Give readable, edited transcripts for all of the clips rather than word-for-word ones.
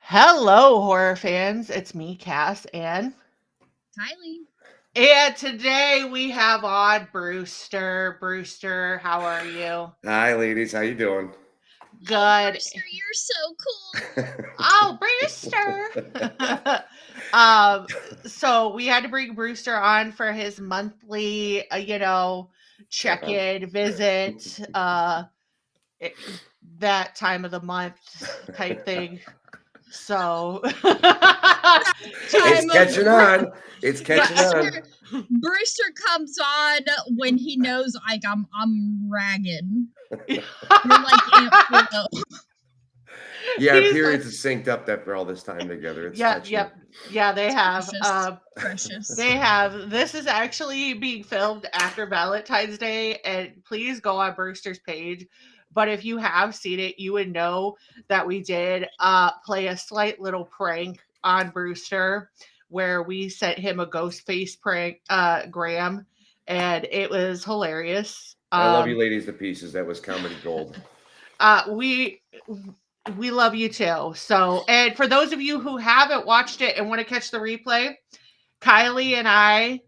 Hello, horror fans. It's me, Cass, Kylie. and today we have on Brewster. Brewster, how are you? Hi, ladies. How you doing? Oh, Good. Brewster, you're so cool. Oh, Brewster. um, so we had to bring Brewster on for his monthly, check-in visit. It- that time of the month type thing. So It's catching on. It's catching on. Brewster comes on when he knows I'm ragged. You're like Aunt Pluto. Yeah, our He's periods like- have synced up for all this time together. It's yeah, touching. yep. Yeah, they have. Precious. They have. This is actually being filmed after Valentine's Day, and please go on Brewster's page. But if you have seen it, you would know that we did play a slight little prank on Brewster where we sent him a ghost face prank gram, and it was hilarious. I love you ladies to pieces. That was comedy gold. We love you too. So, and for those of you who haven't watched it and want to catch the replay, Kylie and I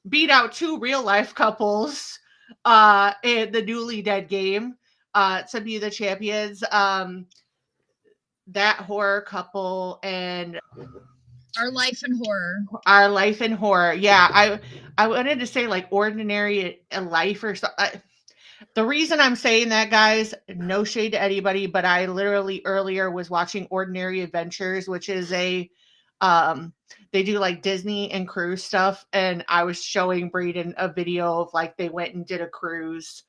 beat out two real life couples in the Newly Dead game to be the champions. That horror couple and Our life in horror. Our life in horror. Yeah, I wanted to say like ordinary life or something. The reason I'm saying that, guys, no shade to anybody, but I literally earlier was watching Ordinary Adventures, which is they do like Disney and cruise stuff, and I was showing Braden a video of like they went and did a cruise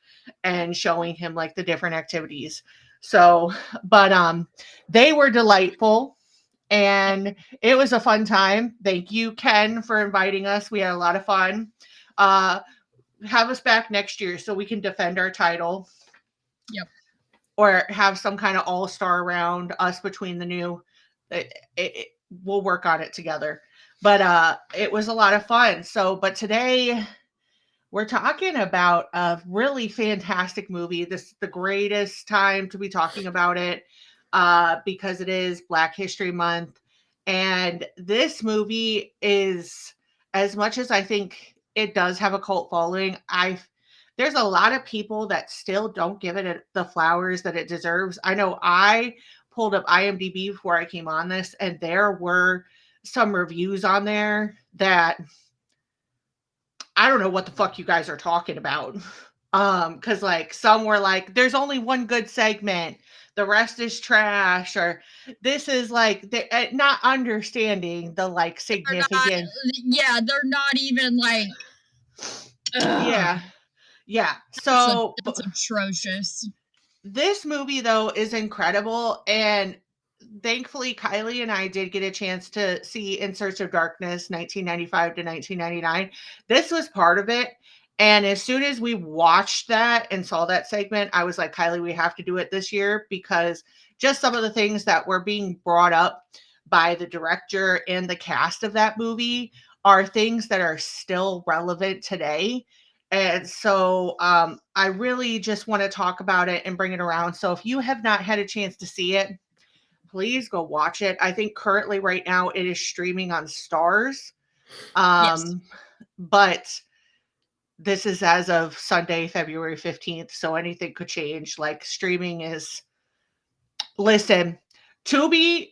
and showing him like the different activities. So, but they were delightful and it was a fun time. Thank you, Ken, for inviting us. We had a lot of fun. Have us back next year so we can defend our title. Yep. Or have some kind of all-star round, us between the new. We'll work on it together. But it was a lot of fun. So, but today we're talking about a really fantastic movie. This is the greatest time to be talking about it because it is Black History Month. And this movie is, as much as I think it does have a cult following, there's a lot of people that still don't give it the flowers that it deserves. I know I pulled up IMDb before I came on this, and there were some reviews on there that I don't know what the fuck you guys are talking about. Because like some were like, there's only one good segment, the rest is trash, or this is like not understanding the like significant. They're not even like. Yeah. So it's atrocious. This movie though is incredible, and thankfully Kylie and I did get a chance to see In Search of Darkness 1995 to 1999. This was part of it. And as soon as we watched that and saw that segment, I was like, Kylie, we have to do it this year because just some of the things that were being brought up by the director and the cast of that movie are things that are still relevant today. And so I really just want to talk about it and bring it around. So if you have not had a chance to see it, please go watch it. I think currently right now it is streaming on Stars. Yes. But this is as of Sunday, February 15th. So anything could change. Like streaming is, listen, Tubi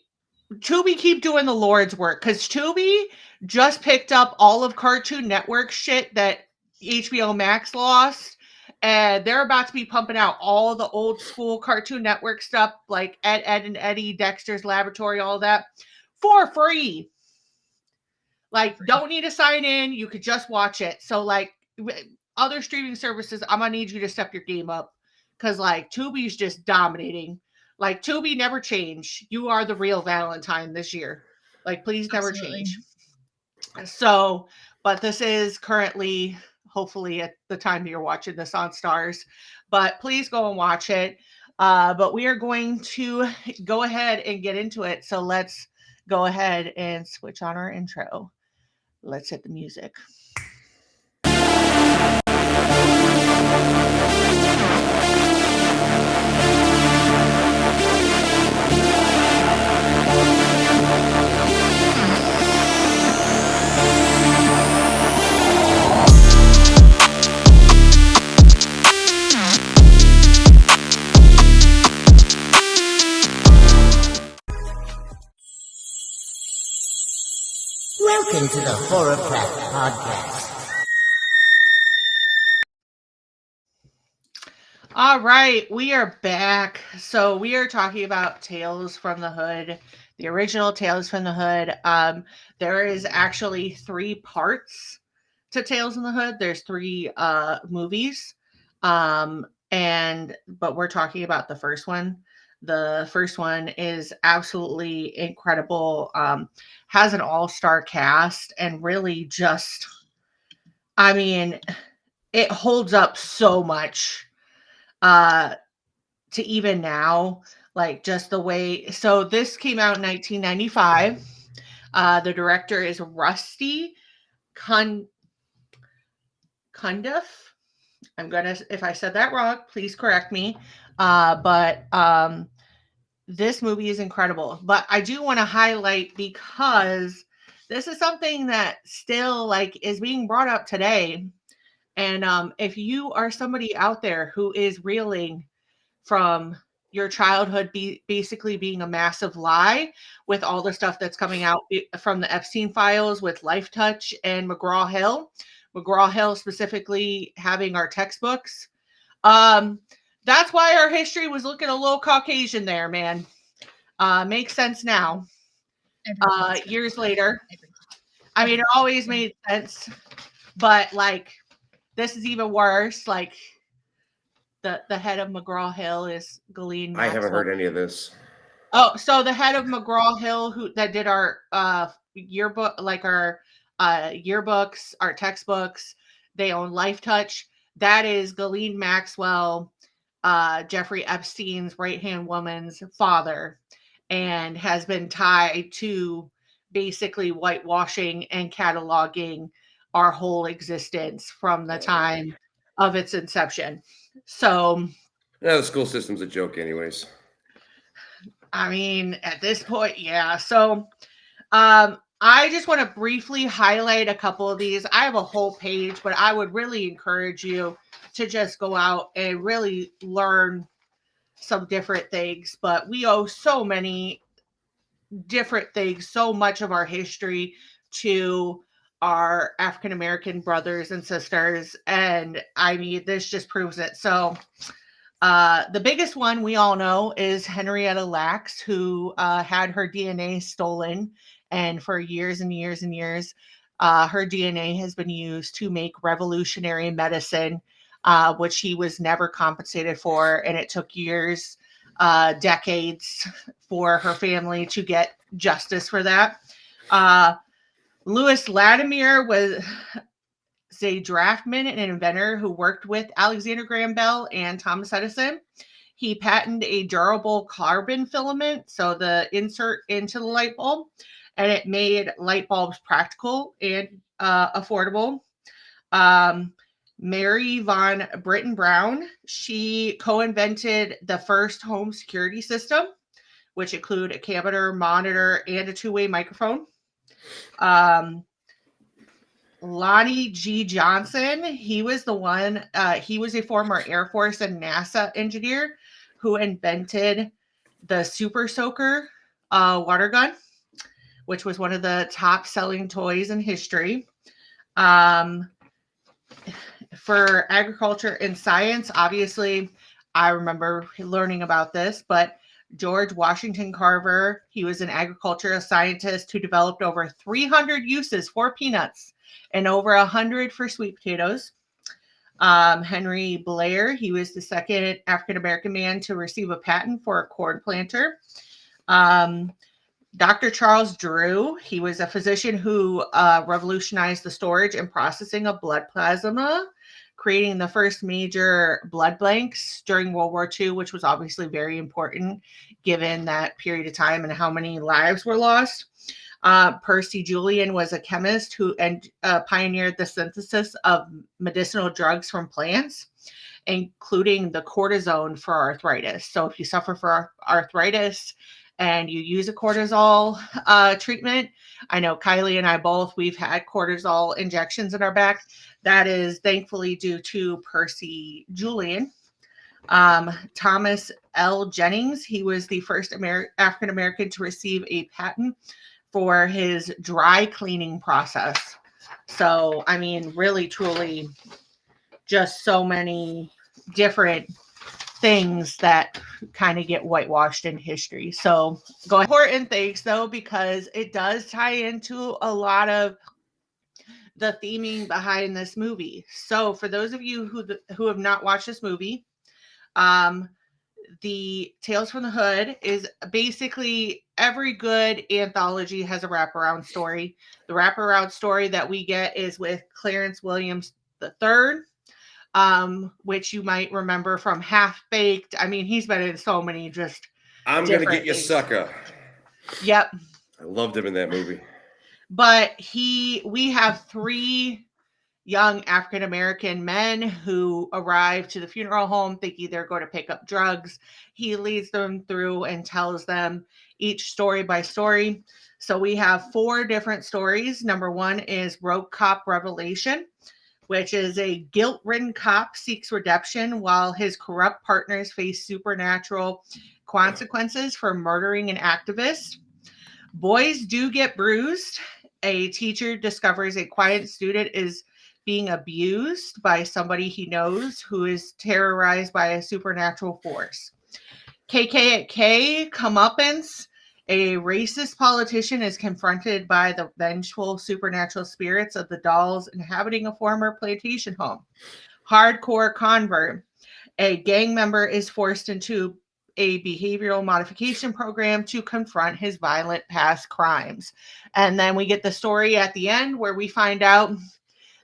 keep doing the Lord's work because Tubi just picked up all of Cartoon Network shit that HBO Max lost. And they're about to be pumping out all the old school Cartoon Network stuff like Ed, and Eddie, Dexter's Laboratory, all that for free. Like, don't need to sign in. You could just watch it. So, like, other streaming services, I'm going to need you to step your game up because, like, Tubi's just dominating. Like, Tubi never change. You are the real Valentine this year. Like, please never change. So, but this is currently, hopefully at the time that you're watching this, on Stars, but please go and watch it. But we are going to go ahead and get into it. So let's go ahead and switch on our intro. Let's hit the music. Welcome to the Horrorcraft Podcast. All right, we are back. So we are talking about Tales from the Hood, the original Tales from the Hood. There is actually 3 parts to Tales from the Hood. There's 3 movies. But we're talking about the first one. The first one is absolutely incredible. Has an all-star cast and really just, I mean, it holds up so much. To even now, like just the way. So this came out in 1995. The director is Rusty Cundiff. If I said that wrong, please correct me. But this movie is incredible. But I do want to highlight, because this is something that still like is being brought up today. And if you are somebody out there who is reeling from your childhood basically being a massive lie, with all the stuff that's coming out from the Epstein files with Life Touch and McGraw-Hill specifically having our textbooks. That's why our history was looking a little Caucasian there, man. Makes sense now. Years later. I mean, it always made sense, but like, this is even worse. Like, the head of McGraw-Hill is Ghislaine Maxwell. I haven't heard any of this. Oh, so the head of McGraw-Hill that did our yearbook, like our yearbooks, our textbooks, they own Life Touch. That is Ghislaine Maxwell, Jeffrey Epstein's right-hand woman's father, and has been tied to basically whitewashing and cataloging our whole existence from the time of its inception. So, no, the school system's a joke anyways. I mean, at this point, yeah. So, I just want to briefly highlight a couple of these. I have a whole page, but I would really encourage you to just go out and really learn some different things. But we owe so many different things, so much of our history to our African-American brothers and sisters. And I mean, this just proves it. So the biggest one we all know is Henrietta Lacks, who had her DNA stolen. And for years and years and years, her DNA has been used to make revolutionary medicine, which she was never compensated for. And it took years, decades for her family to get justice for that. Louis Latimer was a draftman and an inventor who worked with Alexander Graham Bell and Thomas Edison. He patented a durable carbon filament, so the insert into the light bulb, and it made light bulbs practical and affordable. Mary Von Britton Brown, she co-invented the first home security system, which include a camera, monitor, and a two-way microphone. Lonnie G. Johnson, he was the one, he was a former Air Force and NASA engineer who invented the Super Soaker water gun, which was one of the top selling toys in history. For agriculture and science, obviously, I remember learning about this, but George Washington Carver, he was an agricultural scientist who developed over 300 uses for peanuts and over 100 for sweet potatoes. Henry Blair, he was the second African-American man to receive a patent for a corn planter. Dr. Charles Drew, he was a physician who revolutionized the storage and processing of blood plasma, creating the first major blood banks during World War II, which was obviously very important given that period of time and how many lives were lost. Percy Julian was a chemist who pioneered the synthesis of medicinal drugs from plants, including the cortisone for arthritis. So if you suffer from arthritis and you use a cortisol treatment, I know Kylie and I both, we've had cortisol injections in our back. That is thankfully due to Percy Julian. Thomas L. Jennings, he was the first African-American to receive a patent for his dry cleaning process. So, I mean, really, truly, just so many different things that kind of get whitewashed in history. So, go ahead. Important things, though, because it does tie into a lot of the theming behind this movie. So, for those of you who have not watched this movie, the Tales from the Hood is basically every good anthology has a wraparound story. The wraparound story that we get is with Clarence Williams III, which you might remember from Half Baked. I mean, he's been in so many just I'm gonna different get you, things. sucker. Yep. I loved him in that movie. But we have 3 young African-American men who arrive to the funeral home thinking they're going to pick up drugs. He leads them through and tells them each story by story. So we have 4 different stories. Number 1 is Rogue Cop Revelation, which is a guilt-ridden cop seeks redemption while his corrupt partners face supernatural consequences for murdering an activist. Boys Do Get Bruised. A teacher discovers a quiet student is being abused by somebody he knows who is terrorized by a supernatural force. KKK Comeuppance. A racist politician is confronted by the vengeful supernatural spirits of the dolls inhabiting a former plantation home. Hardcore Convert. A gang member is forced into a behavioral modification program to confront his violent past crimes. And then we get the story at the end where we find out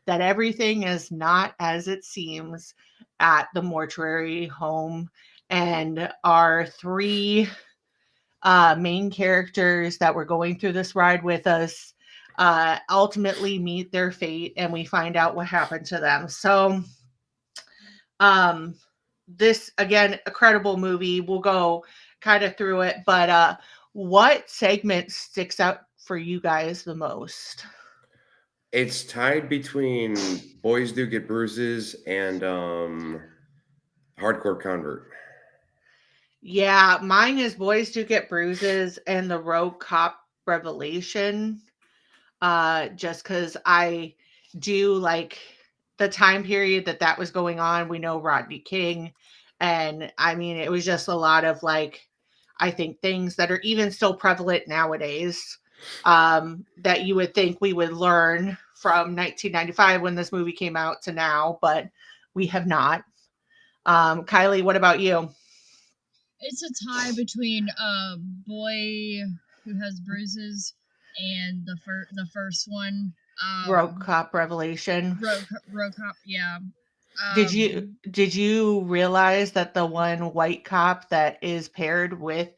that everything is not as it seems at the mortuary home. And our 3 main characters that were going through this ride with us ultimately meet their fate, and we find out what happened to them. So, this, again, a credible movie. We'll go kind of through it, but what segment sticks out for you guys the most? It's tied between Boys Do Get Bruises and Hardcore Convert. Yeah, mine is Boys Do Get Bruises and the Rogue Cop Revelation. Just because I do like the time period that was going on. We know Rodney King, and I mean, it was just a lot of like, I think things that are even still prevalent nowadays, that you would think we would learn from 1995 when this movie came out to now, but we have not. Kylie, what about you? It's a tie between Boy Who Has Bruises and the first one. Rogue Cop Revelation. Rogue Cop, yeah. Did you realize that the one white cop that is paired with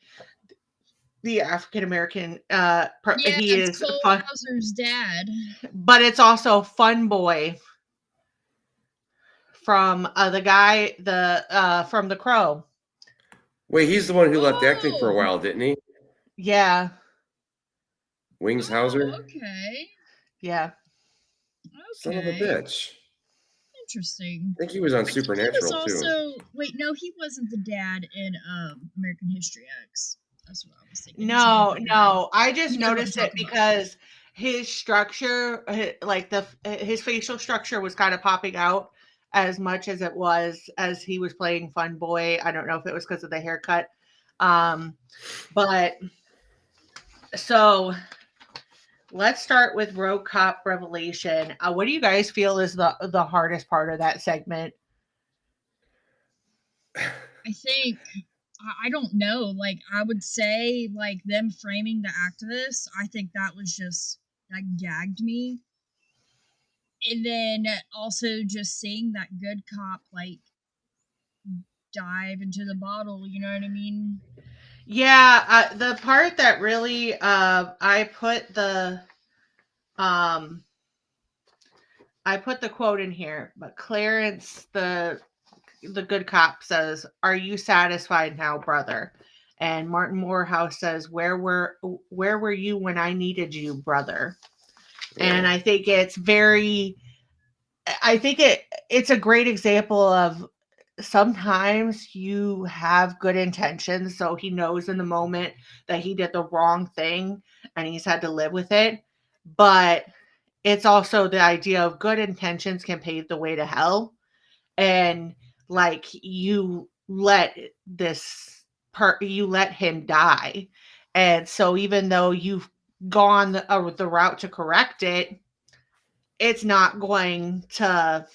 the African American he is Cole fun, Hauser's dad, but it's also Fun Boy from the guy from The Crow. Wait, he's the one who left acting for a while, didn't he? Yeah. Wings Hauser? Okay. Yeah. Son of a bitch. Interesting. I think he was on Supernatural he was also, too. Wait, no, he wasn't the dad in American History X. That's what I was thinking. No. I just noticed it because his structure, like his facial structure was kind of popping out as much as it was as he was playing Fun Boy. I don't know if it was because of the haircut. But so let's start with Rogue Cop Revelation. What do you guys feel is the hardest part of that segment? I think, I don't know. Like, I would say, like, them framing the activists, I think that was just, that gagged me. And then also just seeing that good cop, like, dive into the bottle, you know what I mean? Yeah, the part that really, I put the quote in here, but Clarence, the good cop, says, "Are you satisfied now, brother?" And Martin Morehouse says, where were you when I needed you, brother? Yeah. And I think it's it's a great example of sometimes you have good intentions, so he knows in the moment that he did the wrong thing and he's had to live with it. But it's also the idea of good intentions can pave the way to hell. And like you let you let him die. And so even though you've gone the route to correct it, it's not going to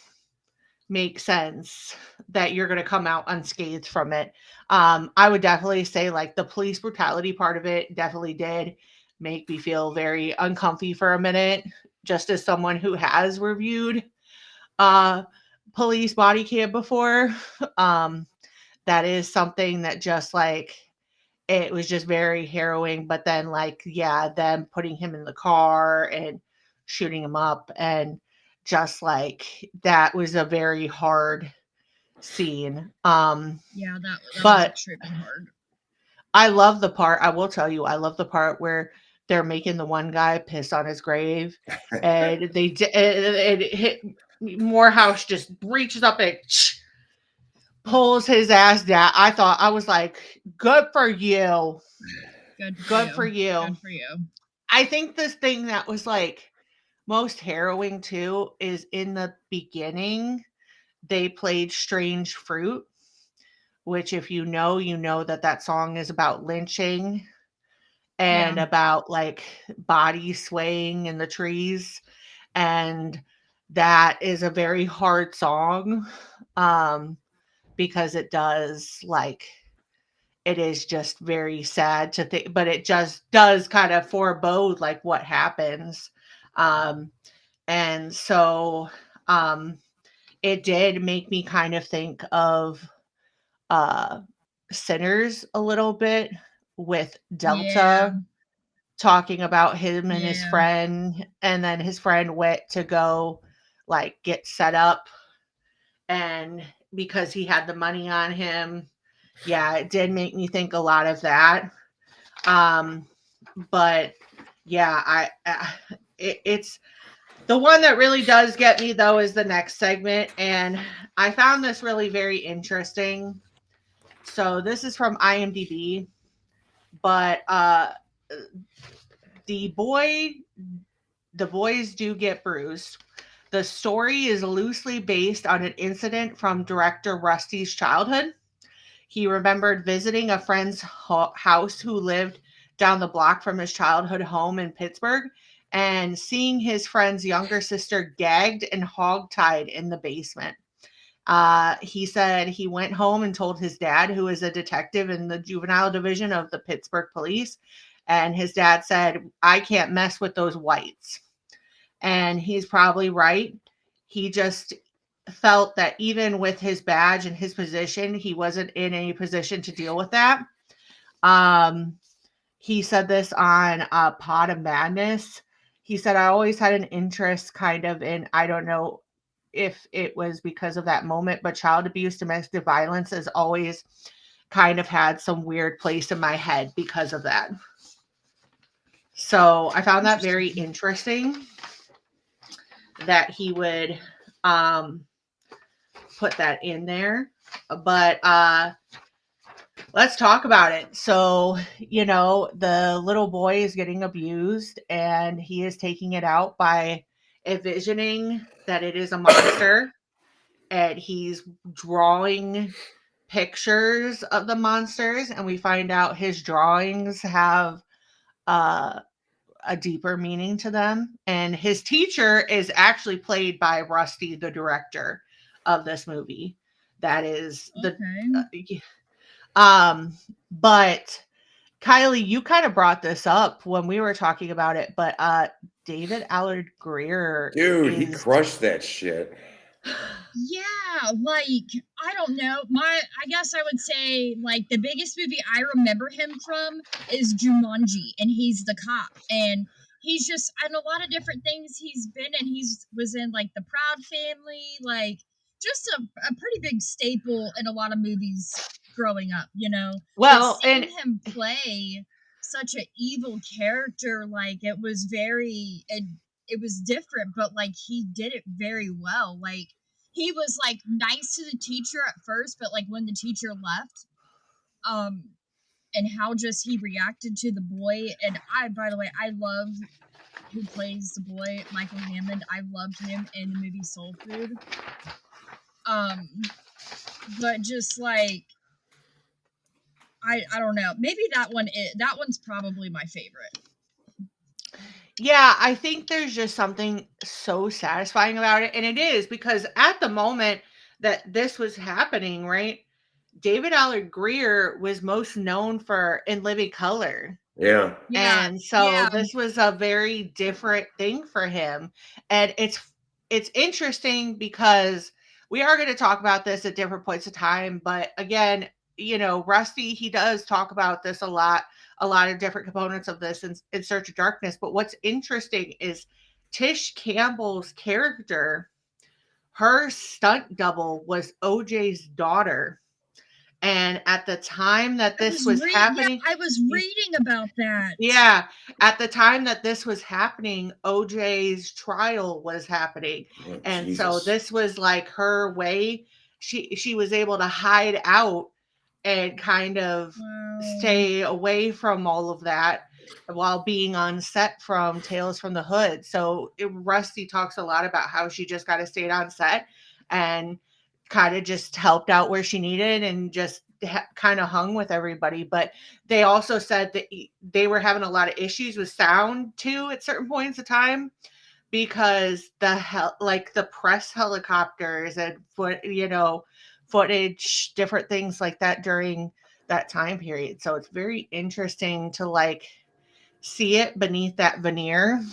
make sense that you're going to come out unscathed from it. I would definitely say like the police brutality part of it definitely did make me feel very uncomfy for a minute, just as someone who has reviewed uh police body cam before. That is something that just like it was just very harrowing. But then like, yeah, them putting him in the car and shooting him up, and just like that was a very hard scene. Yeah, that was But extremely hard. I love the part, I will tell you, I love the part where they're making the one guy piss on his grave, and and hit Morehouse just reaches up and pulls his ass down. I was like, good for you. Good for you. Good for you. I think this thing that was like most harrowing too is in the beginning, they played Strange Fruit, which if you know that song is about lynching and about like bodies swaying in the trees. And that is a very hard song, because it does like, it is just very sad to think, but it just does kind of forebode like what happens. And so it did make me kind of think of Sinners a little bit, with Delta talking about him and his friend, and then his friend went to go like get set up, and because he had the money on him. Yeah, it did make me think a lot of that. But yeah, it's the one that really does get me though is the next segment, and I found this really very interesting. So this is from IMDb, but the boys do get bruised. The story is loosely based on an incident from director Rusty's childhood. He remembered visiting a friend's house who lived down the block from his childhood home in Pittsburgh, and seeing his friend's younger sister gagged and hogtied in the basement. He said he went home and told his dad, who is a detective in the juvenile division of the Pittsburgh police. And his dad said, I can't mess with those whites. And he's probably right. He just felt that even with his badge and his position, he wasn't in any position to deal with that. He said this on Pod of Madness. He said, I always had an interest kind of in, I don't know if it was because of that moment, but child abuse, domestic violence has always kind of had some weird place in my head because of that. So I found that very interesting that he would put that in there. But let's talk about it. So, the little boy is getting abused, and he is taking it out by envisioning that it is a monster, and he's drawing pictures of the monsters, and we find out his drawings have a deeper meaning to them. And his teacher is actually played by Rusty, the director of this movie. That is the but Kylie, you kind of brought this up when we were talking about it, but David Allard Greer, dude, he crushed that shit. Yeah, like, I don't know. I guess I would say, like, the biggest movie I remember him from is Jumanji, and he's the cop. And he's just, in a lot of different things he's been in. Was in, like, The Proud Family, like, just a pretty big staple in a lot of movies growing up, Well, but seeing him play such an evil character, like, it was very... It was different, but like he did it very well. Like he was like nice to the teacher at first, but like when the teacher left, and how just he reacted to the boy. And by the way, I love who plays the boy, Michael Hammond. I loved him in the movie Soul Food. But just like, I don't know. Maybe that one's probably my favorite. Yeah, I think there's just something so satisfying about it. And it is because at the moment that this was happening, right? David Allard Greer was most known for In Living Color. Yeah. And so this was a very different thing for him. And it's interesting because we are going to talk about this at different points of time. But again, you know, Rusty, he does talk about this a lot of different components of this in Search of Darkness. But what's interesting is Tish Campbell's character, her stunt double was OJ's daughter. And at the time that this was happening, I was reading about that. Yeah, at the time that this was happening, OJ's trial was happening. Oh, and Jesus. so this was like her way. She was able to hide out and kind of stay away from all of that while being on set from Tales from the Hood. So Rusty talks a lot about how she just kind of stayed on set and kind of just helped out where she needed and just kind of hung with everybody. But they also said that they were having a lot of issues with sound too at certain points of time because the press helicopters and footage, different things like that during that time period. So it's very interesting to like see it beneath that veneer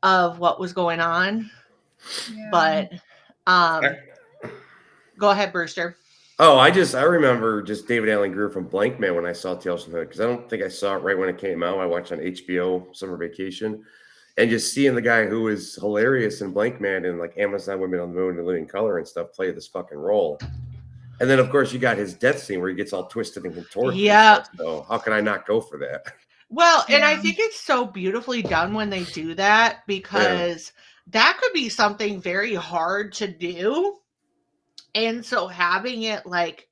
of what was going on. Yeah. But go ahead, Brewster. Oh, I remember just David Allen Greer from Blank Man when I saw Tales from the Hood, because I don't think I saw it right when it came out. I watched on HBO Summer Vacation, and just seeing the guy who was hilarious in Blank Man and like Amazon Women on the Moon and Living Color and stuff play this fucking role. And then of course you got his death scene where he gets all twisted and contorted. Yeah. And so how can I not go for that? Well, and I think it's so beautifully done when they do that, because that could be something very hard to do. And so having it like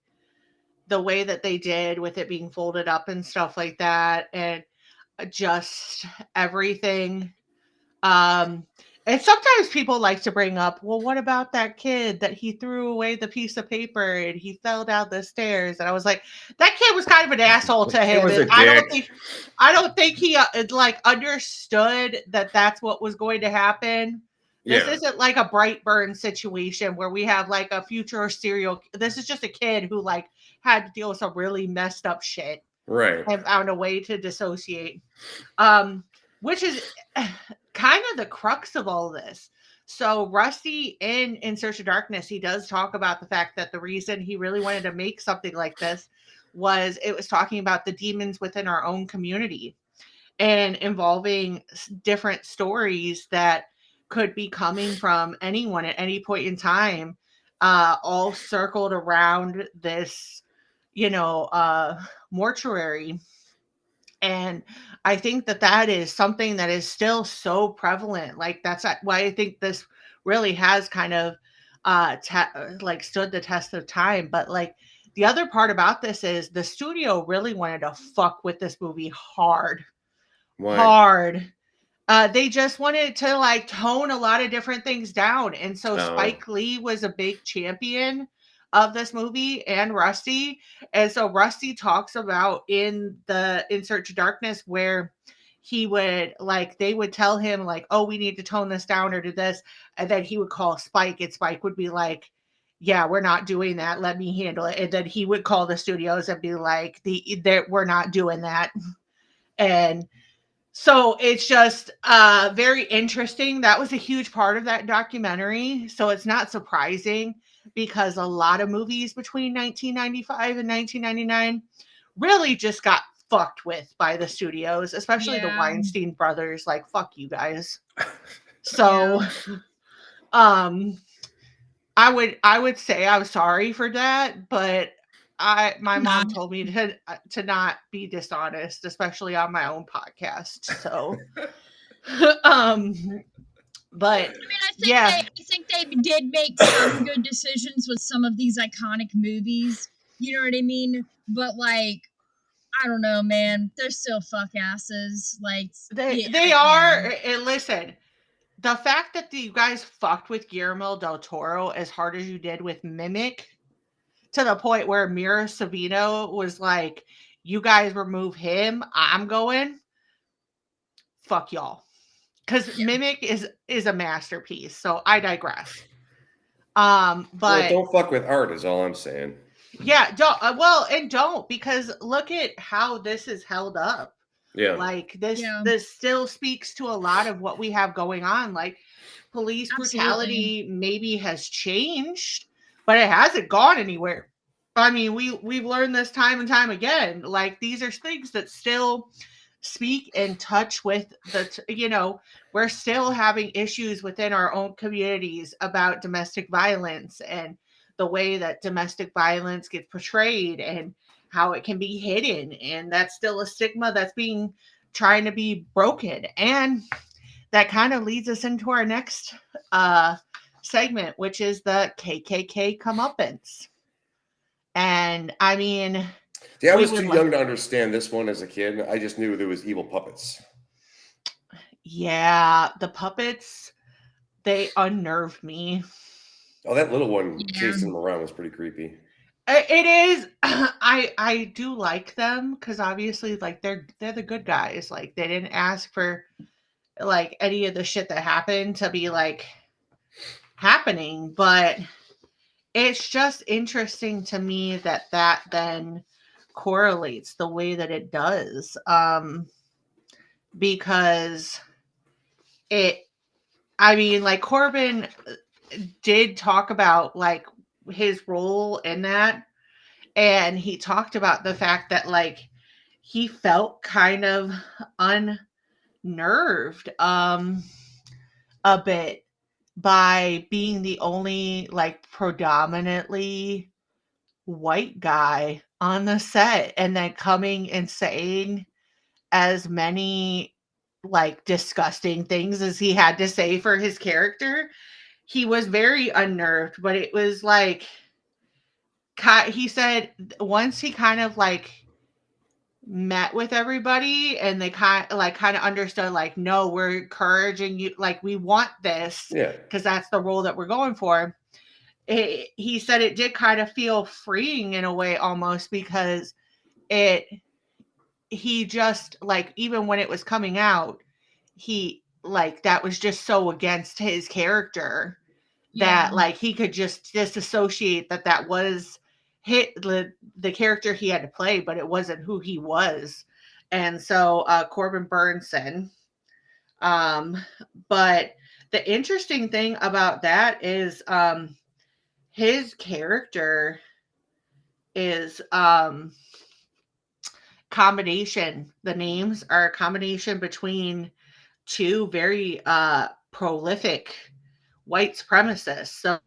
the way that they did with it being folded up and stuff like that and just everything. And sometimes people like to bring up, well, what about that kid that he threw away the piece of paper and he fell down the stairs? And I was like, that kid was kind of an asshole to him. I don't think he like understood that that's what was going to happen. This isn't like a Brightburn situation where we have like a future serial. This is just a kid who like had to deal with some really messed up shit. Right. And found a way to dissociate. Which is kind of the crux of all this. So Rusty in Search of Darkness, he does talk about the fact that the reason he really wanted to make something like this was it was talking about the demons within our own community and involving different stories that could be coming from anyone at any point in time, all circled around this, mortuary. And I think that is something that is still so prevalent. Like that's why I think this really has kind of stood the test of time. But like the other part about this is the studio really wanted to fuck with this movie hard. Why? Hard. They just wanted to like tone a lot of different things down. And so Spike Lee was a big champion of this movie and Rusty. And so Rusty talks about in Search of Darkness where he would like, they would tell him like, oh, we need to tone this down or do this. And then he would call Spike and Spike would be like, yeah, we're not doing that. Let me handle it. And then he would call the studios and be like, we're not doing that. And so it's just very interesting. That was a huge part of that documentary. So it's not surprising because a lot of movies between 1995 and 1999 really just got fucked with by the studios, especially the Weinstein brothers. Like, fuck you guys. So I would say I'm sorry for that, but my mom told me to not be dishonest, especially on my own podcast. So, But I think they did make some good decisions with some of these iconic movies. You know what I mean? But like, I don't know, man. They're still fuck asses. Like they are. And listen, the fact that you guys fucked with Guillermo del Toro as hard as you did with Mimic, to the point where Mira Savino was like, "You guys remove him, I'm going." Fuck y'all, because Mimic is a masterpiece. So I digress. But well, don't fuck with art is all I'm saying. Yeah, don't don't, because look at how this is held up. Yeah. Like this still speaks to a lot of what we have going on. Like police brutality maybe has changed, but it hasn't gone anywhere. I mean, we've learned this time and time again. Like these are things that still speak and touch with we're still having issues within our own communities about domestic violence and the way that domestic violence gets portrayed and how it can be hidden, and that's still a stigma that's trying to be broken. And that kind of leads us into our next segment, which is the KKK comeuppance. And I mean, I was too young to understand this one as a kid. I just knew there was evil puppets. Yeah, the puppets, they unnerved me. Oh, that little one chasing them around was pretty creepy. It is. I do like them because obviously, like they're the good guys. Like they didn't ask for like any of the shit that happened to be like happening, but it's just interesting to me that then correlates the way that it does, because I mean, like Corbin did talk about like his role in that, and he talked about the fact that like he felt kind of unnerved a bit by being the only like predominantly white guy on the set, and then coming and saying as many like disgusting things as he had to say for his character. He was very unnerved, but it was like he said once he kind of like met with everybody and they kind of understood like, no, we're encouraging you, like we want this because that's the role that we're going for. He said it did kind of feel freeing in a way almost, because he just like, even when it was coming out, he like that was just so against his character that like he could just disassociate that was the character he had to play, but it wasn't who he was. And so Corbin Burnson, but the interesting thing about that is his character is combination. The names are a combination between two very prolific white supremacists. So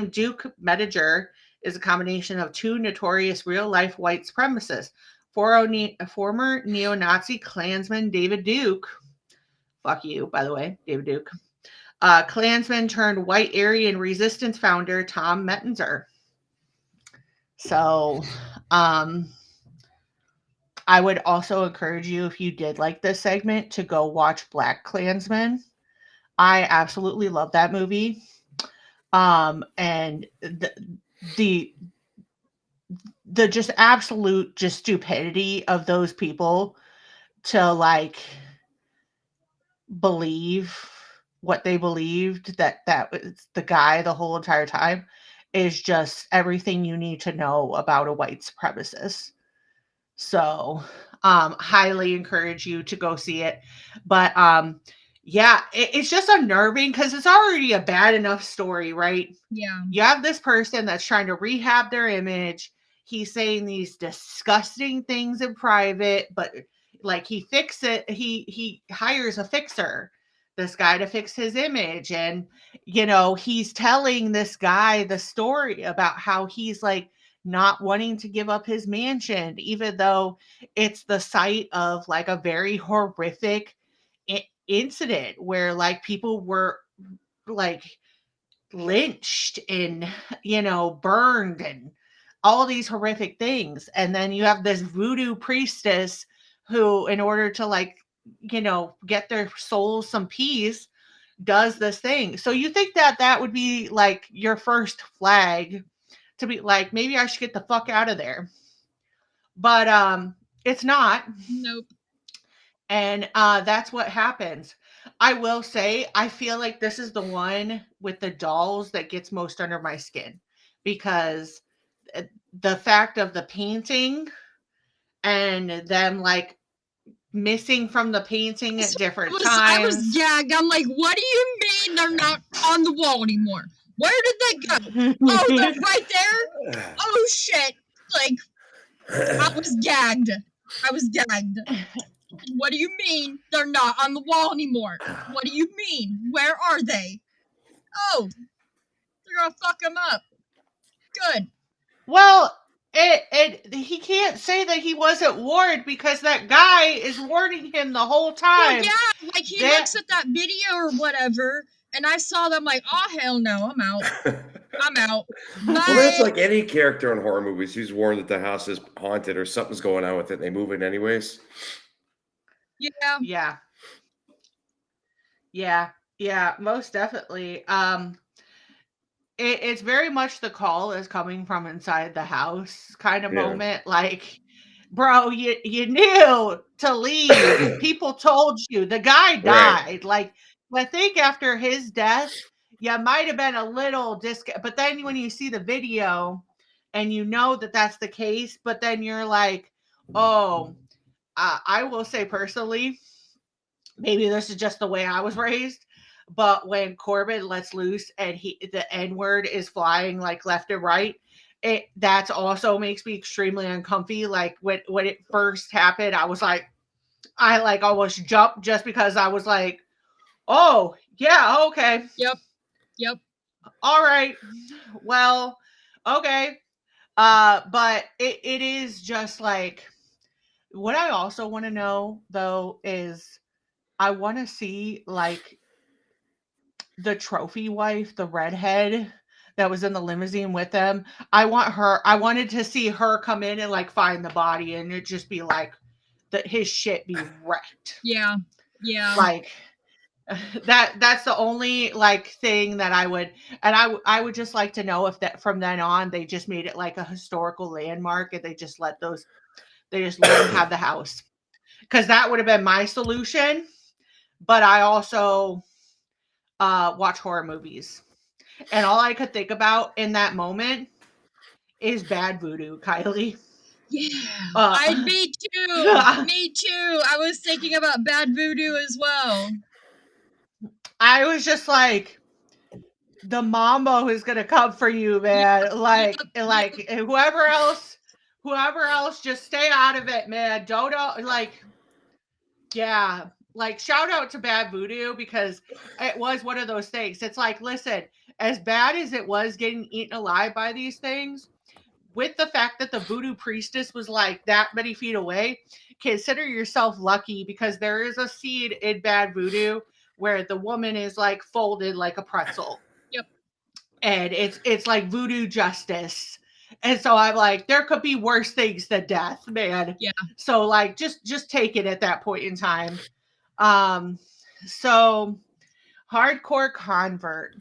Duke Mediger is a combination of two notorious real-life white supremacists. Former neo-Nazi Klansman David Duke, fuck you, by the way, David Duke, Klansman turned white Aryan resistance founder Tom Mettenzer. So, I would also encourage you, if you did like this segment, to go watch Black Klansman. I absolutely love that movie. And the just absolute just stupidity of those people to like believe what they believed, that was the guy the whole entire time, is just everything you need to know about a white supremacist. So highly encourage you to go see it. But yeah, it's just unnerving because it's already a bad enough story, right? Yeah. You have this person that's trying to rehab their image. He's saying these disgusting things in private, but like he hires a fixer, this guy, to fix his image. And, he's telling this guy the story about how he's like not wanting to give up his mansion, even though it's the site of like a very horrific incident where like people were like lynched and burned and all these horrific things, and then you have this voodoo priestess who, in order to like get their souls some peace, does this thing. So you think that that would be like your first flag to be like, maybe I should get the fuck out of there, but it's not. Nope. And that's what happens. I will say, I feel like this is the one with the dolls that gets most under my skin, because the fact of the painting and them like missing from the painting at different I was times. gagged. I'm like, what do you mean they're not on the wall anymore? Where did they go? Oh, they're right there? Oh, shit. Like, I was gagged. What do you mean they're not on the wall anymore? What do you mean? Where are they? Oh, they're gonna fuck them up. Good. Well, he can't say that he wasn't warned, because that guy is warning him the whole time. Well, yeah, like he looks at that video or whatever, and I saw them like, oh, hell no, I'm out. I'm out. Bye. Well, that's like any character in horror movies who's warned that the house is haunted or something's going on with it. They move it anyways. Yeah, most definitely. It's very much the call is coming from inside the house kind of moment. Like, bro, you knew to leave. People told you. The guy died. Right. Like, I think after his death, you might have been a little but then when you see the video and you know that that's the case, but then you're like, oh, I will say personally, maybe this is just the way I was raised, but when Corbin lets loose and the N-word is flying like left and right, that also makes me extremely uncomfy. Like when it first happened, I was like, I like almost jumped just because I was like, oh yeah, okay. Yep. All right. Well, okay. But it is just like, what I also want to know though is, I want to see like the trophy wife, the redhead that was in the limousine with them. I wanted to see her come in and like find the body, and it just be like his shit be wrecked. Yeah. Like that's the only like thing that I would, and I would just like to know if that from then on they just made it like a historical landmark and they just let them have the house, because that would have been my solution. But I also watch horror movies, and all I could think about in that moment is bad voodoo, Kylie. Yeah, me too. Me too. I was thinking about bad voodoo as well. I was just like, the mambo is gonna come for you, man. Whoever else, just stay out of it, man. Don't like, yeah. Like, shout out to bad voodoo, because it was one of those things. It's like, listen, as bad as it was getting eaten alive by these things, with the fact that the voodoo priestess was like that many feet away, consider yourself lucky, because there is a scene in bad voodoo where the woman is like folded like a pretzel. Yep. And it's like voodoo justice. And so I'm like, there could be worse things than death, man. Yeah. So like, just take it at that point in time. So hardcore convert.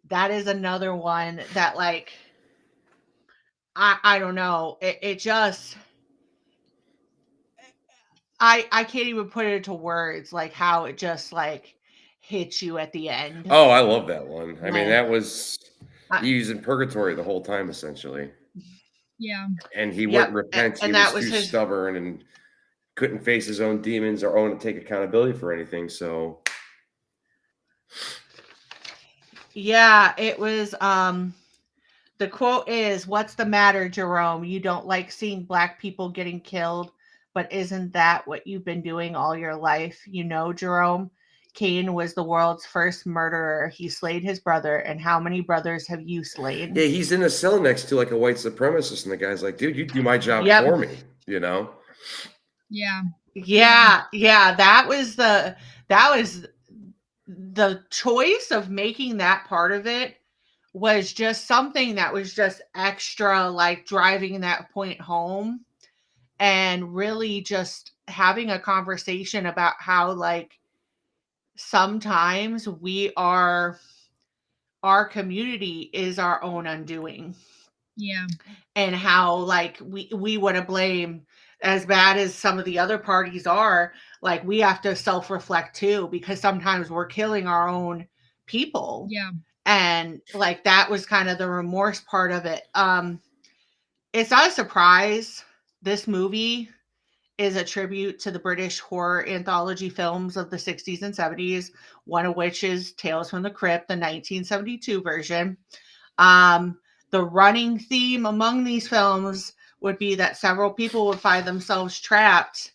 That is another one that like, I don't know. It just, I can't even put it into words, like how it just like hits you at the end. Oh, I love that one. I mean, that was, he was in purgatory the whole time, essentially. Yeah. And he wouldn't repent. And he that was too his... stubborn and couldn't face his own demons or own to take accountability for anything. So yeah, it was the quote is, "What's the matter, Jerome? You don't like seeing Black people getting killed, but isn't that what you've been doing all your life? You know, Jerome, Cain was the world's first murderer. He slayed his brother, and how many brothers have you slain?" yeah, he's in a cell next to like a white supremacist, and the guy's like, dude, you do my job for me, you know? Yeah. Yeah, that was the choice of making that part of it was just something that was just extra, like driving that point home and really just having a conversation about how, like, sometimes our community is our own undoing. Yeah. And how, like, we want to blame, as bad as some of the other parties are, like, we have to self-reflect too, because sometimes we're killing our own people. Yeah. And like, that was kind of the remorse part of it. It's not a surprise. This movie is a tribute to the British horror anthology films of the 60s and 70s, one of which is Tales from the Crypt, the 1972 version. The running theme among these films would be that several people would find themselves trapped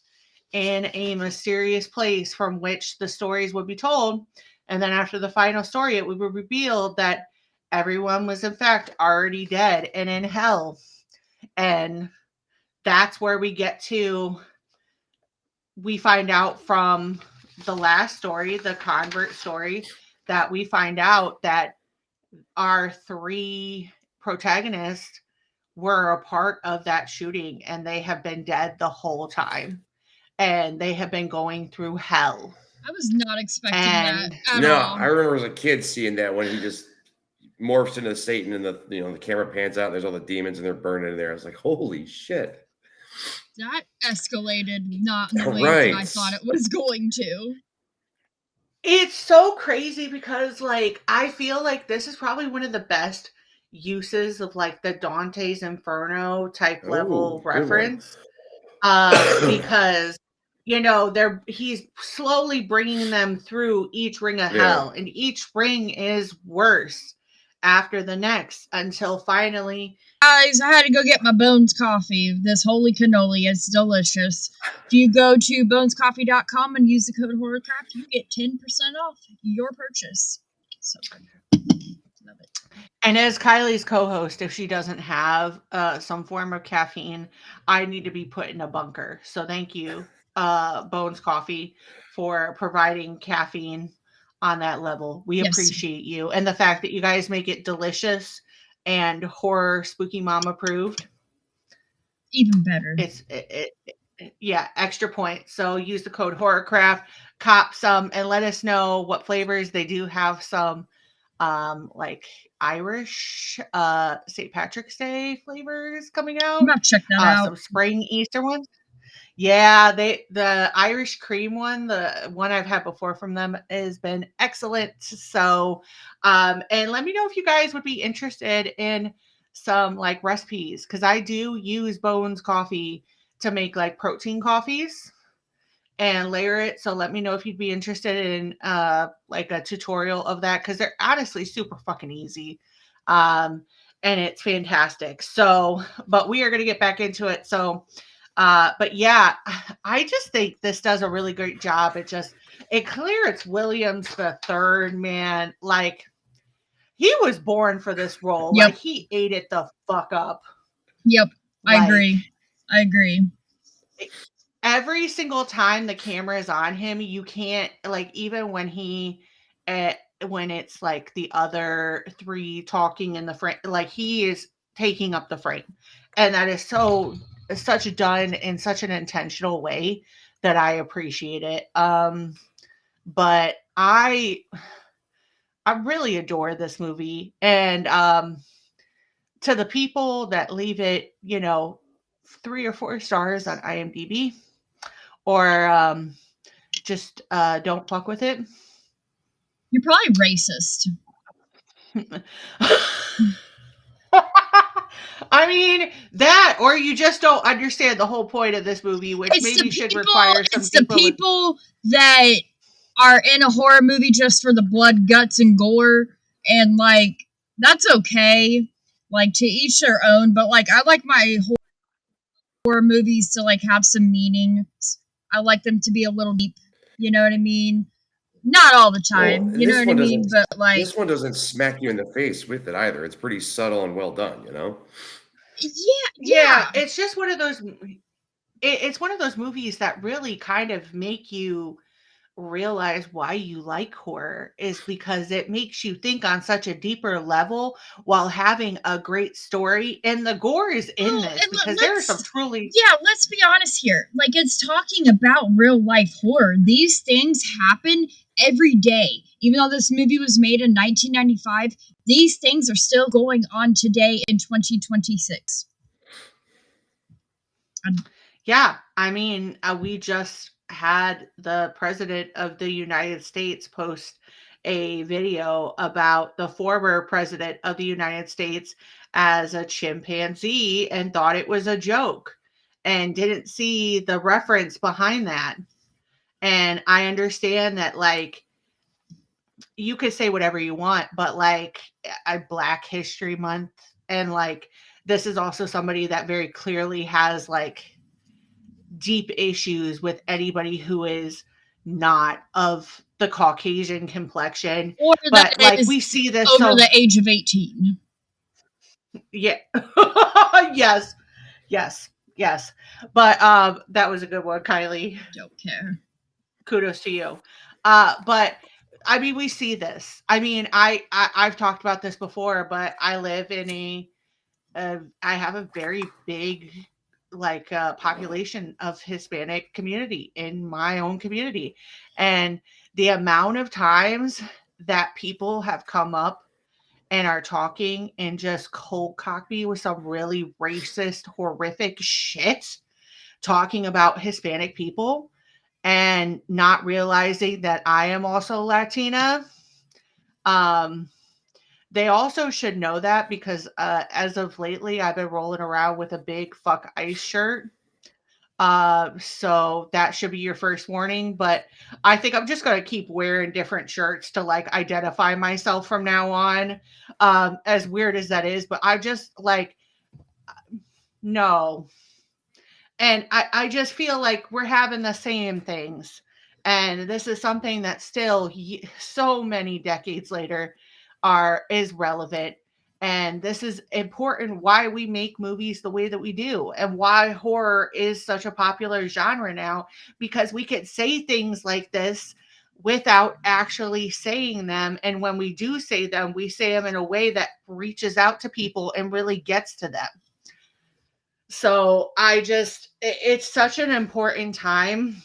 in a mysterious place from which the stories would be told. And then after the final story, it would be revealed that everyone was in fact already dead and in hell. And that's where we find out from the last story, the convert story, that we find out that our three protagonists were a part of that shooting, and they have been dead the whole time, and they have been going through hell. I was not expecting And that at No, all. I remember as a kid seeing that when he just morphs into Satan and the camera pans out and there's all the demons and they're burning in there. I was like, holy shit. That escalated not in the way that I thought it was going to. It's so crazy because, like, I feel like this is probably one of the best uses of, like, the Dante's Inferno type level reference. Because, he's slowly bringing them through each ring of hell, and each ring is worse after the next until finally. Guys, I had to go get my Bones coffee. This holy cannoli is delicious. If you go to bonescoffee.com and use the code Horrorcraft, you get 10% off your purchase. So good. Love it. And as Kylie's co-host, if she doesn't have some form of caffeine, I need to be put in a bunker. So thank you, Bones Coffee, for providing caffeine on that level. We appreciate you. And the fact that you guys make it delicious and horror spooky mom approved. Even better. Yeah, extra point. So use the code Horrorcraft, cop some, and let us know what flavors. They do have some like Irish St. Patrick's Day flavors coming out. I'm about to check that out. Some spring Easter ones. Yeah, the Irish cream one, the one I've had before from them, has been excellent. So, and let me know if you guys would be interested in some like recipes, because I do use Bones Coffee to make like protein coffees and layer it. So let me know if you'd be interested in like a tutorial of that, because they're honestly super fucking easy. And it's fantastic. So, but we are going to get back into it. So, but yeah, I just think this does a really great job. It Clarence Williams III, man, like, he was born for this role. Yep. Like, he ate it the fuck up. Yep. I agree. Every single time the camera is on him, you can't, like, even when when it's like the other three talking in the frame, like, he is taking up the frame. And that is such done in such an intentional way that I appreciate it. But I really adore this movie. And to the people that leave it, 3 or 4 stars on IMDb, or just don't fuck with it. You're probably racist. I mean, that, or you just don't understand the whole point of this movie, which maybe should require some It's the people that are in a horror movie just for the blood, guts, and gore, and, like, that's okay. Like, to each their own, but, like, I like my horror movies to, like, have some meaning. I like them to be a little deep, you know what I mean? Not all the time, you know what I mean? But, like, this one doesn't smack you in the face with it either. It's pretty subtle and well done, Yeah, it's just one of those. it's one of those movies that really kind of make you realize why you like horror, is because it makes you think on such a deeper level while having a great story. And the gore is in Well, this and because there are some truly, yeah, let's be honest here. Like, it's talking about real life horror. These things happen every day. Even though this movie was made in 1995, these things are still going on today in 2026. yeah, I mean, we just had the president of the United States post a video about the former president of the United States as a chimpanzee and thought it was a joke and didn't see the reference behind that. And I understand that, like, you could say whatever you want, but like a Black History Month, and like this is also somebody that very clearly has like deep issues with anybody who is not of the Caucasian complexition. Or that But like is we see this over so the age of 18. yeah. Yes. Yes. But that was a good one, Kylie. Don't care. Kudos to you. But I mean, we see this. I mean, I've talked about this before, but I live in I have a very big like population of Hispanic community in my own community, and the amount of times that people have come up and are talking and just cold cock me with some really racist, horrific shit, talking about Hispanic people and not realizing that I am also Latina. They also should know that because as of lately, I've been rolling around with a big fuck ICE shirt. So that should be your first warning. But I think I'm just going to keep wearing different shirts to like identify myself from now on. As weird as that is, but I just like, no. And I just feel like we're having the same things. And this is something that still so many decades later is relevant. And this is important why we make movies the way that we do and why horror is such a popular genre now, because we can say things like this without actually saying them. And when we do say them, we say them in a way that reaches out to people and really gets to them. So it's such an important time.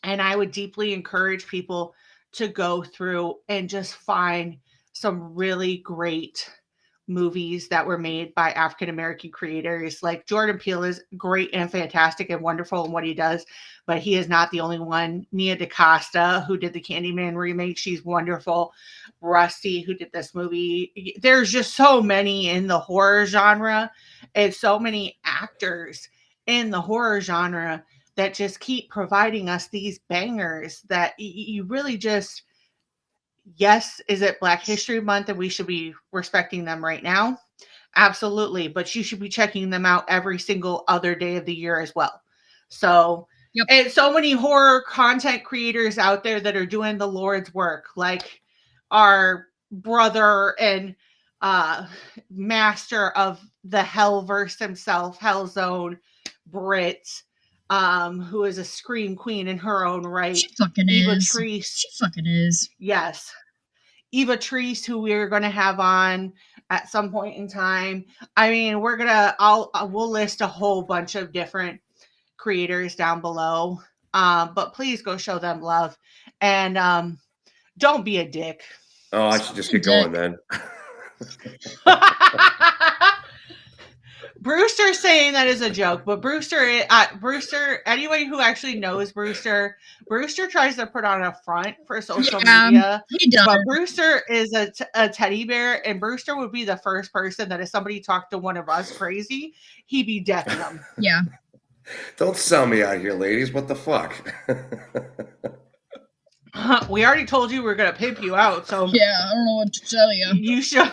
And I would deeply encourage people to go through and just find some really great movies that were made by African American creators. Like Jordan Peele is great and fantastic and wonderful in what he does, but he is not the only one. Nia DaCosta, who did the Candyman remake, she's wonderful. Rusty, who did this movie. There's just so many in the horror genre and so many actors in the horror genre that just keep providing us these bangers that you really just, yes, is it Black History Month and we should be respecting them right now? Absolutely. But you should be checking them out every single other day of the year as well. So, Yep. And so many horror content creators out there that are doing the Lord's work, like our brother and master of the Hellverse himself, Hellzone, Brit, who is a scream queen in her own right. She fucking Eva is. Treese. She fucking is. Yes. Eva Treese, who we're going to have on at some point in time. I mean, we'll list a whole bunch of different creators down below. But please go show them love. And don't be a dick. Oh, I should just get going then. Brewster saying that is a joke, but Brewster, anybody who actually knows Brewster tries to put on a front for social media. He does. But Brewster is a teddy bear, and Brewster would be the first person that if somebody talked to one of us crazy, he'd be decking them. Yeah. Don't sell me out here, ladies. What the fuck? We already told you we're gonna pimp you out, so yeah, I don't know what to tell you. You should.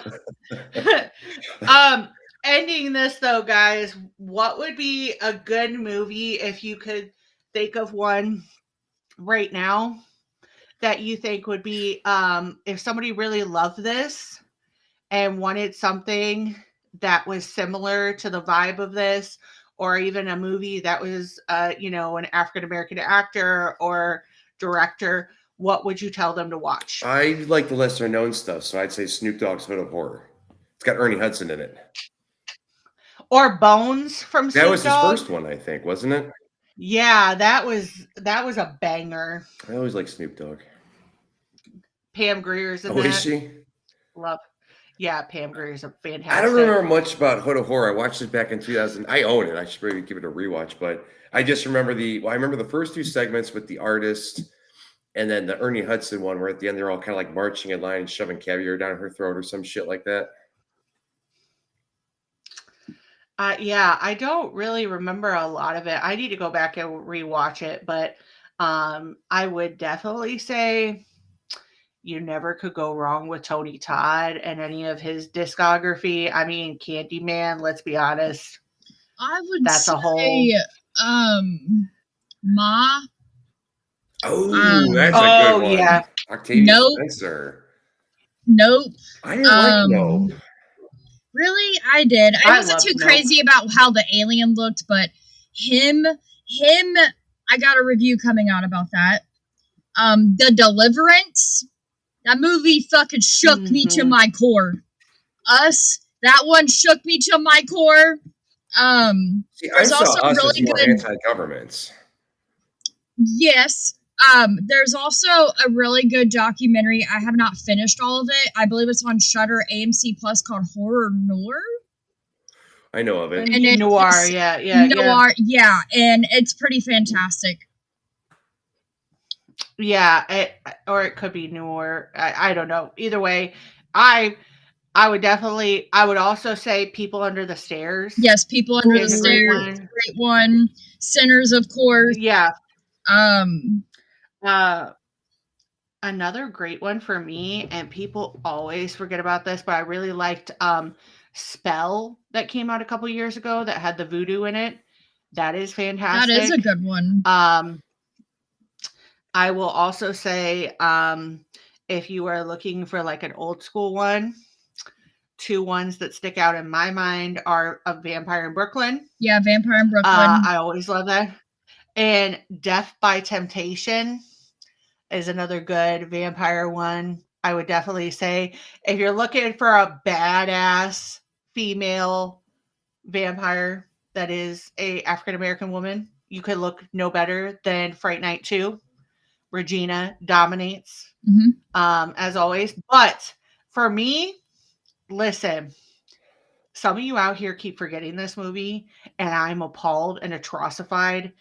Ending this though, guys, what would be a good movie if you could think of one right now that you think would be if somebody really loved this and wanted something that was similar to the vibe of this, or even a movie that was, an African American actor or director, what would you tell them to watch? I like the lesser known stuff, so I'd say Snoop Dogg's Hood of Horror. It's got Ernie Hudson in it. Or Bones from Snoop That was his Dogg? first one, I think, wasn't it? Yeah, that was a banger. I always like Snoop Dogg. Pam Grier's in Oh, that. is she? Love. Yeah, Pam Grier's a fantastic. I don't remember much about Hood of Horror. I watched it back in 2000. I own it. I should maybe give it a rewatch, but I just remember I remember the first two segments with the artist, and then the Ernie Hudson one, where at the end they're all kind of like marching in line and shoving caviar down her throat or some shit like that. Yeah, I don't really remember a lot of it. I need to go back and rewatch it, but I would definitely say you never could go wrong with Tony Todd and any of his discography. I mean, Candyman, let's be honest. I would That's say a whole. Ma. Oh, that's a good one. Yeah. Octavia Nope. Spencer. Nope. I didn't like Nope. Really? I did. I wasn't loved too Nope. crazy about how the alien looked, but him, I got a review coming out about that. The Deliverance, that movie fucking shook me to my core. Us, that one shook me to my core. See, I saw Us as more anti-governments. Yes. There's also a really good documentary. I have not finished all of it. I believe it's on Shudder AMC Plus called Horror Noir. I know of it. And Noir, yeah. Noir, yeah, and it's pretty fantastic. Yeah, or it could be Noir. I don't know. Either way, I would also say People Under the Stairs. Yes, People Under the Stairs. Great one. Sinners, of course. Yeah. Another great one for me, and people always forget about this, but I really liked Spell that came out a couple years ago that had the voodoo in it. That is fantastic. That is a good one. I will also say, if you are looking for like an old school one, two ones that stick out in my mind are A Vampire in Brooklyn. Yeah, Vampire in Brooklyn. I always love that. And Death by Temptation is another good vampire one. I would definitely say if you're looking for a badass female vampire that is a African American woman, you could look no better than Fright Night 2. Regina dominates, as always. But for me, listen, some of you out here keep forgetting this movie, and I'm appalled and atrocified.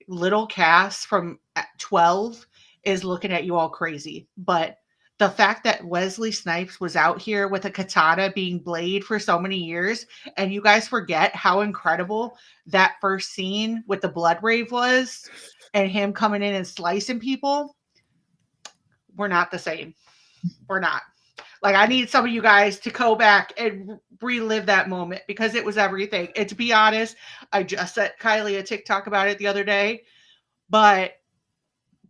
Little Cass from 12 is looking at you all crazy. But the fact that Wesley Snipes was out here with a katana being Blade for so many years, and you guys forget how incredible that first scene with the blood rave was, and him coming in and slicing people, we're not the same. We're not. Like, I need some of you guys to go back and relive that moment because it was everything. And to be honest, I just sent Kylie a TikTok about it the other day, but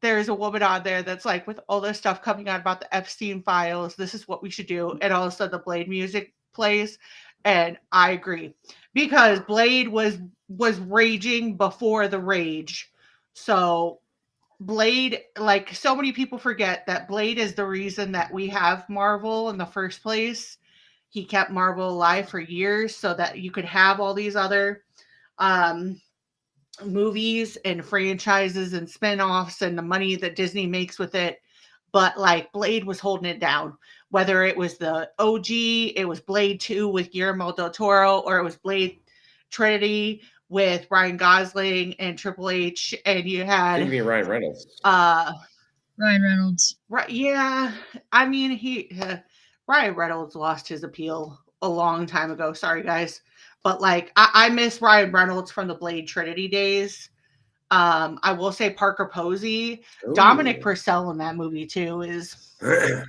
there's a woman on there that's like, with all this stuff coming out about the Epstein files, this is what we should do. And all of a sudden the Blade music plays. And I agree because Blade was raging before the rage. So Blade, like, so many people forget that Blade is the reason that we have Marvel in the first place. He kept Marvel alive for years so that you could have all these other movies and franchises and spinoffs and the money that Disney makes with it. But like, Blade was holding it down. Whether it was the OG, it was Blade 2 with Guillermo del Toro, or it was Blade Trinity with Ryan Gosling and Triple H, and you had Ryan Reynolds. Ryan Reynolds. Right? Yeah, I mean, Ryan Reynolds lost his appeal a long time ago. Sorry, guys, but like, I miss Ryan Reynolds from the Blade Trinity days. I will say Parker Posey, Dominic Purcell in that movie too is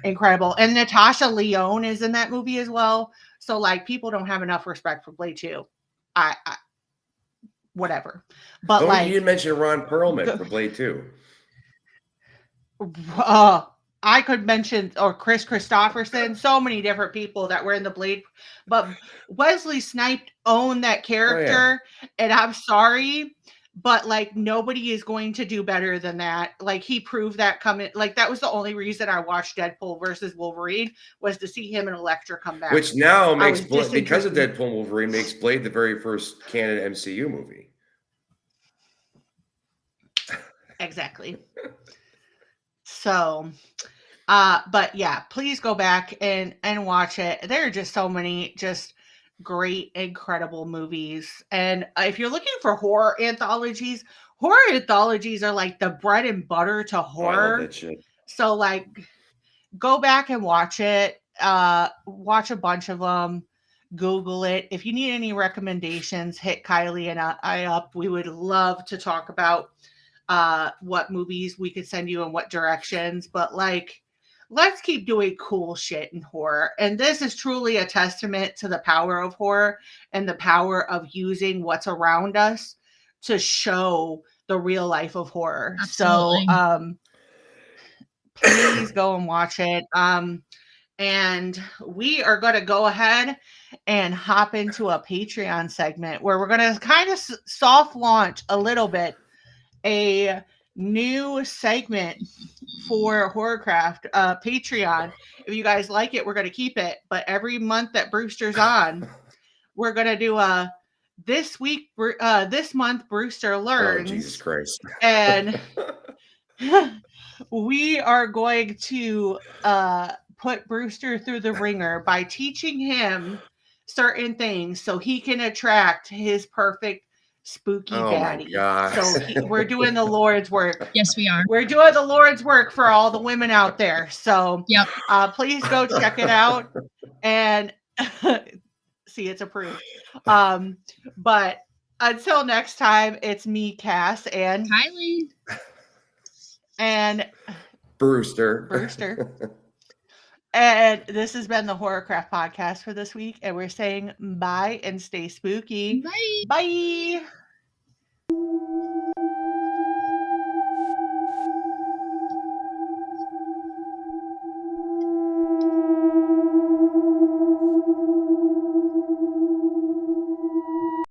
incredible, and Natasha Lyonne is in that movie as well. So like, people don't have enough respect for Blade 2. I whatever. But like, you didn't mention Ron Perlman for Blade 2. I could mention, or Chris Christopherson, so many different people that were in the Blade, but Wesley Snipes owned that character, and I'm sorry, but like nobody is going to do better than that. Like he proved that coming. Like that was the only reason I watched Deadpool versus Wolverine, was to see him and Elektra come back. Which now makes was because of disinterested. Deadpool and Wolverine makes Blade the very first canon MCU movie. Exactly. So, but yeah, please go back and watch it. There are just so many just great, incredible movies. And if you're looking for horror anthologies are like the bread and butter to Oh, I love horror. that shit. So like, go back and watch it. Watch a bunch of them. Google it. If you need any recommendations, hit Kylie and I up. We would love to talk about what movies we could send you in what directions. But like, let's keep doing cool shit in horror. And this is truly a testament to the power of horror and the power of using what's around us to show the real life of horror. Absolutely. So please go and watch it. And we are going to go ahead and hop into a Patreon segment where we're going to kind of soft launch a little bit a new segment for Horrorcraft Patreon. If you guys like it, we're going to keep it. But every month that Brewster's on, we're going to do a this month Brewster learns. Oh, Jesus Christ. And we are going to put Brewster through the ringer by teaching him certain things so he can attract his perfect spooky daddy. So we're doing the Lord's work. Yes, we are. We're doing the Lord's work for all the women out there. So Yep. Please go check it out and see, it's approved. But until next time, it's me, Cass, and Kylie. And Brewster. And this has been the Horrorcraft Podcast for this week. And we're saying bye and stay spooky. Bye. Bye.